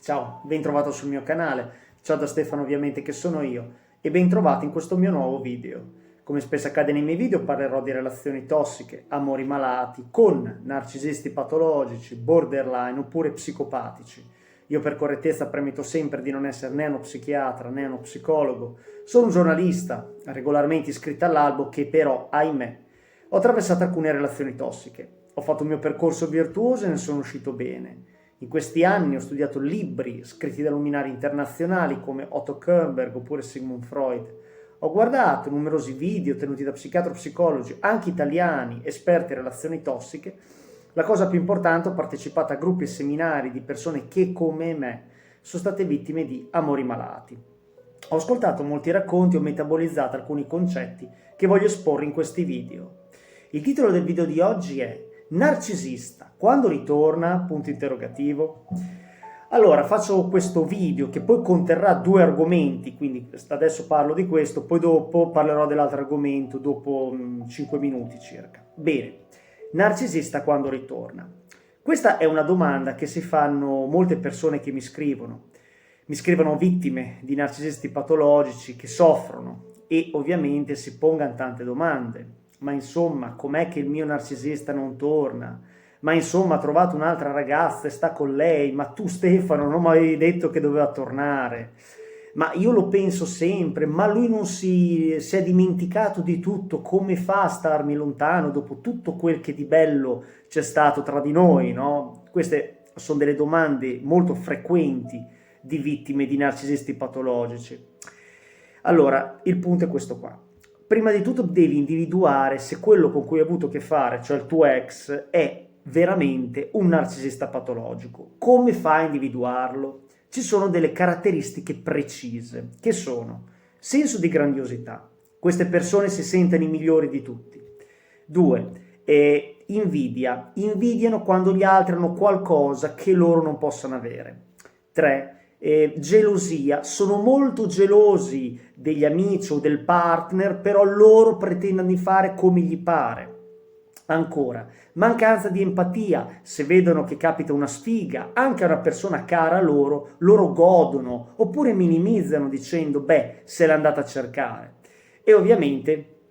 Ciao, ben trovato sul mio canale. Ciao da Stefano ovviamente che sono io e ben trovato in questo mio nuovo video. Come spesso accade nei miei video parlerò di relazioni tossiche, amori malati, con narcisisti patologici, borderline oppure psicopatici. Io per correttezza premetto sempre di non essere né uno psichiatra né uno psicologo. Sono un giornalista, regolarmente iscritto all'albo che però, ahimè, ho attraversato alcune relazioni tossiche. Ho fatto il mio percorso virtuoso e ne sono uscito bene. In questi anni ho studiato libri scritti da luminari internazionali come Otto Kernberg oppure Sigmund Freud. Ho guardato numerosi video tenuti da psichiatri e psicologi, anche italiani, esperti in relazioni tossiche. La cosa più importante, ho partecipato a gruppi e seminari di persone che, come me, sono state vittime di amori malati. Ho ascoltato molti racconti e ho metabolizzato alcuni concetti che voglio esporre in questi video. Il titolo del video di oggi è Narcisista, quando ritorna? Punto interrogativo. Allora, faccio questo video che poi conterrà due argomenti, quindi adesso parlo di questo, poi dopo parlerò dell'altro argomento, dopo 5 minuti circa. Bene, narcisista quando ritorna? Questa è una domanda che si fanno molte persone che mi scrivono. Mi scrivono vittime di narcisisti patologici che soffrono e ovviamente si pongano tante domande. Ma insomma, com'è che il mio narcisista non torna? Ma insomma, ha trovato un'altra ragazza e sta con lei, ma tu Stefano non mi avevi detto che doveva tornare. Ma io lo penso sempre, ma lui non si è dimenticato di tutto, come fa a starmi lontano dopo tutto quel che di bello c'è stato tra di noi, no? Queste sono delle domande molto frequenti di vittime di narcisisti patologici. Allora, il punto è questo qua. Prima di tutto devi individuare se quello con cui hai avuto a che fare, cioè il tuo ex, è veramente un narcisista patologico. Come fai a individuarlo? Ci sono delle caratteristiche precise, che sono senso di grandiosità. Queste persone si sentono i migliori di tutti. 2. Invidia. Invidiano quando gli altri hanno qualcosa che loro non possono avere. 3. Gelosia, sono molto gelosi degli amici o del partner, però loro pretendono di fare come gli pare. Ancora, mancanza di empatia, se vedono che capita una sfiga, anche a una persona cara a loro, loro godono, oppure minimizzano dicendo, beh, se l'è andata a cercare. E ovviamente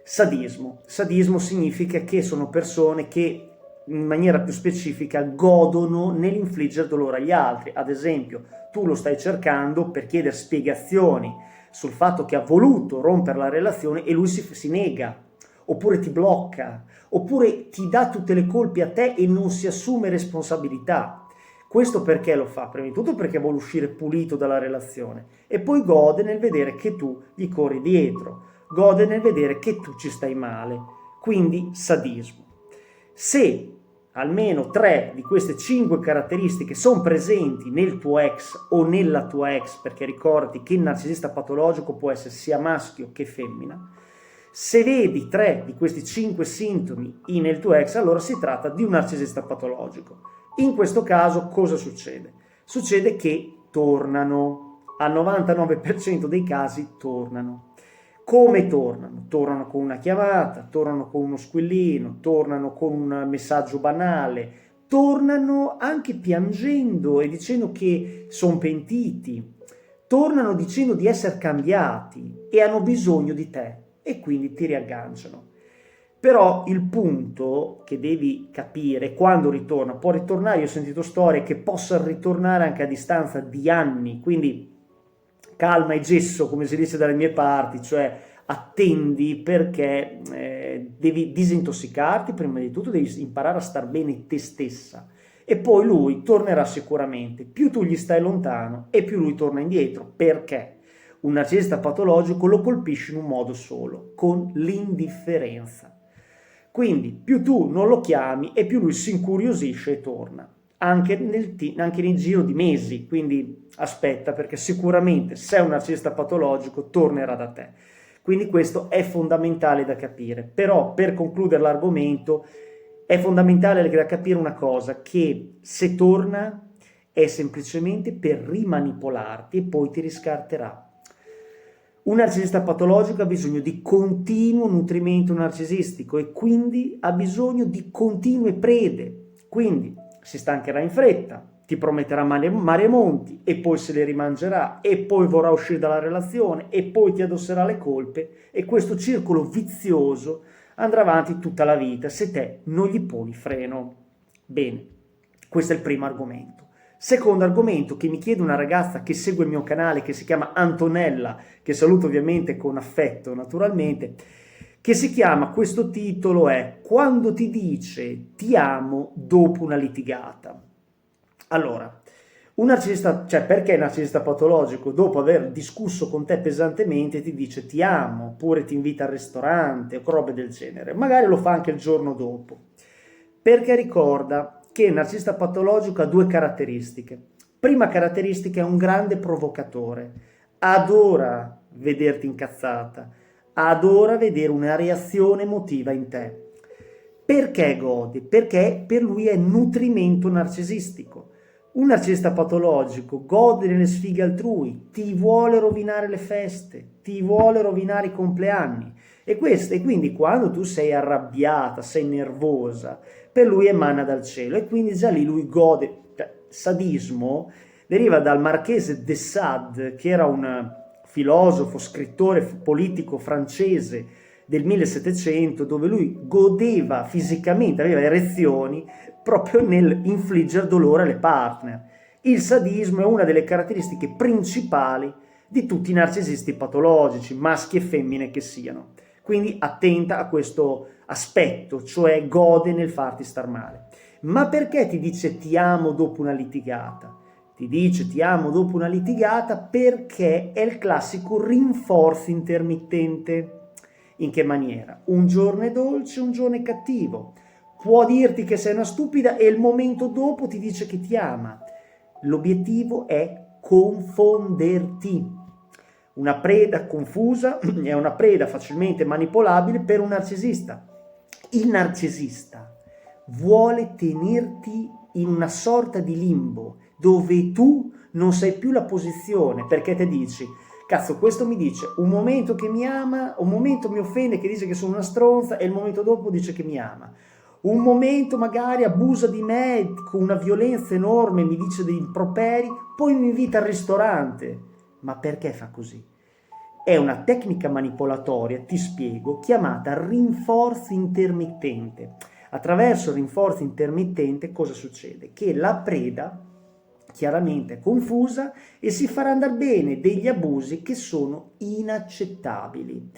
sadismo. Sadismo significa che sono persone che in maniera più specifica godono nell'infliggere dolore agli altri. Ad esempio, tu lo stai cercando per chiedere spiegazioni sul fatto che ha voluto rompere la relazione e lui si nega, oppure ti blocca, oppure ti dà tutte le colpe a te e non si assume responsabilità. Questo perché lo fa? Prima di tutto perché vuole uscire pulito dalla relazione e poi gode nel vedere che tu gli corri dietro, gode nel vedere che tu ci stai male. Quindi sadismo. Se almeno 3 di queste 5 caratteristiche sono presenti nel tuo ex o nella tua ex, perché ricordi che il narcisista patologico può essere sia maschio che femmina, se vedi 3 di questi 5 sintomi nel tuo ex, allora si tratta di un narcisista patologico. In questo caso cosa succede? Succede che tornano, al 99% dei casi tornano. Come tornano? Tornano con una chiamata, tornano con uno squillino, tornano con un messaggio banale, tornano anche piangendo e dicendo che sono pentiti, tornano dicendo di essere cambiati e hanno bisogno di te e quindi ti riagganciano. Però il punto che devi capire è quando ritorna. Può ritornare, io ho sentito storie che possano ritornare anche a distanza di anni, quindi calma e gesso, come si dice dalle mie parti, cioè attendi perché devi disintossicarti, prima di tutto devi imparare a star bene te stessa e poi lui tornerà sicuramente. Più tu gli stai lontano e più lui torna indietro. Perché? Un narcisista patologico lo colpisce in un modo solo, con l'indifferenza. Quindi più tu non lo chiami e più lui si incuriosisce e torna. Anche nel giro di mesi, quindi aspetta, perché sicuramente se è un narcisista patologico tornerà da te. Quindi questo è fondamentale da capire. Però per concludere l'argomento è fondamentale da capire una cosa, che se torna è semplicemente per rimanipolarti e poi ti riscarterà. Un narcisista patologico ha bisogno di continuo nutrimento narcisistico e quindi ha bisogno di continue prede. Quindi si stancherà in fretta, ti prometterà mare e monti e poi se le rimangerà e poi vorrà uscire dalla relazione e poi ti addosserà le colpe e questo circolo vizioso andrà avanti tutta la vita se te non gli poni freno. Bene, questo è il primo argomento. Secondo argomento che mi chiede una ragazza che segue il mio canale, che si chiama Antonella, che saluto ovviamente con affetto naturalmente, che si chiama, questo titolo è Quando ti dice ti amo dopo una litigata. Allora, un narcisista, cioè perché il narcisista patologico dopo aver discusso con te pesantemente ti dice ti amo, oppure ti invita al ristorante o robe del genere, magari lo fa anche il giorno dopo, perché ricorda che il narcisista patologico ha due caratteristiche. Prima caratteristica è un grande provocatore, adora vederti incazzata, adora vedere una reazione emotiva in te. Perché gode? Perché per lui è nutrimento narcisistico. Un narcisista patologico gode delle sfighe altrui, ti vuole rovinare le feste, ti vuole rovinare i compleanni. E quindi quando tu sei arrabbiata, sei nervosa, per lui emana dal cielo e quindi già lì lui gode. Sadismo deriva dal marchese de Sade, che era un filosofo, scrittore, politico francese del 1700, dove lui godeva fisicamente, aveva erezioni proprio nel infliggere dolore alle partner. Il sadismo è una delle caratteristiche principali di tutti i narcisisti patologici, maschi e femmine che siano. Quindi attenta a questo aspetto, cioè gode nel farti star male. Ma perché ti dice ti amo dopo una litigata? Ti dice ti amo dopo una litigata perché è il classico rinforzo intermittente. In che maniera? Un giorno è dolce, un giorno è cattivo. Può dirti che sei una stupida e il momento dopo ti dice che ti ama. L'obiettivo è confonderti. Una preda confusa è una preda facilmente manipolabile per un narcisista. Il narcisista vuole tenerti in una sorta di limbo dove tu non sai più la posizione perché ti dici cazzo, questo mi dice un momento che mi ama, un momento mi offende che dice che sono una stronza e il momento dopo dice che mi ama. Un momento magari abusa di me con una violenza enorme, mi dice dei improperi, poi mi invita al ristorante. Ma perché fa così? È una tecnica manipolatoria, ti spiego, chiamata rinforzo intermittente. Attraverso il rinforzo intermittente cosa succede? Che la preda chiaramente è confusa e si farà andare bene degli abusi che sono inaccettabili.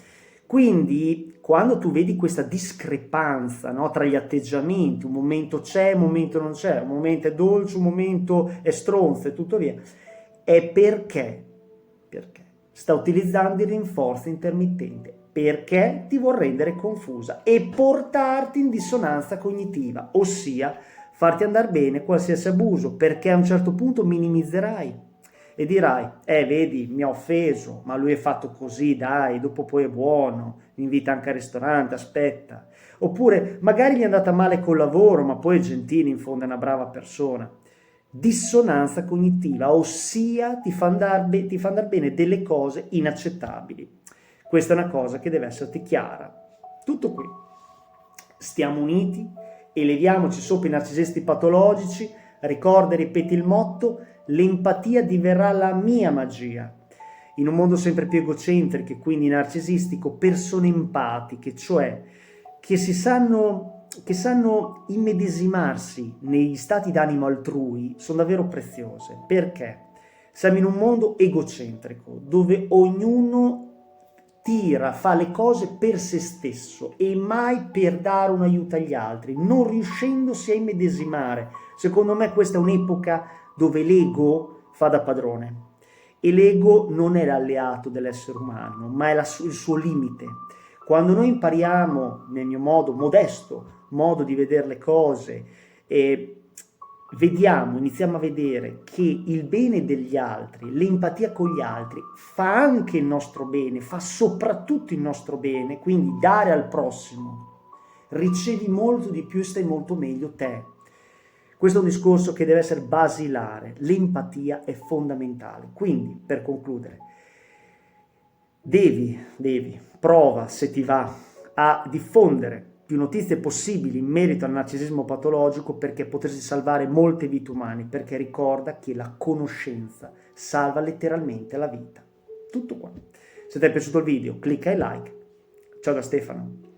Quindi quando tu vedi questa discrepanza, no, tra gli atteggiamenti, un momento c'è, un momento non c'è, un momento è dolce, un momento è stronzo e tutto via, è perché sta utilizzando il rinforzo intermittente, perché ti vuol rendere confusa e portarti in dissonanza cognitiva, ossia farti andare bene qualsiasi abuso, perché a un certo punto minimizzerai e dirai, vedi, mi ha offeso, ma lui è fatto così, dai, dopo poi è buono, mi invita anche al ristorante, aspetta. Oppure magari gli è andata male col lavoro, ma poi è gentile, in fondo è una brava persona. Dissonanza cognitiva, ossia ti fa andare bene delle cose inaccettabili. Questa è una cosa che deve esserti chiara. Tutto qui. Stiamo uniti, eleviamoci sopra i narcisisti patologici, ricorda e ripeti il motto, l'empatia diverrà la mia magia. In un mondo sempre più egocentrico e quindi narcisistico, persone empatiche, cioè che sanno immedesimarsi negli stati d'animo altrui, sono davvero preziose. Perché? Siamo in un mondo egocentrico, dove ognuno fa le cose per se stesso e mai per dare un aiuto agli altri, non riuscendosi a immedesimare. Secondo me questa è un'epoca dove l'ego fa da padrone e l'ego non è l'alleato dell'essere umano, ma è il suo limite. Quando noi impariamo, nel mio modesto modo di vedere le cose, e iniziamo a vedere che il bene degli altri, l'empatia con gli altri, fa anche il nostro bene, fa soprattutto il nostro bene, quindi dare al prossimo, ricevi molto di più e stai molto meglio te. Questo è un discorso che deve essere basilare, l'empatia è fondamentale. Quindi, per concludere, devi, prova se ti va a diffondere più notizie possibili in merito al narcisismo patologico, perché potresti salvare molte vite umane, perché ricorda che la conoscenza salva letteralmente la vita. Tutto qua. Se ti è piaciuto il video, clicca e like. Ciao da Stefano.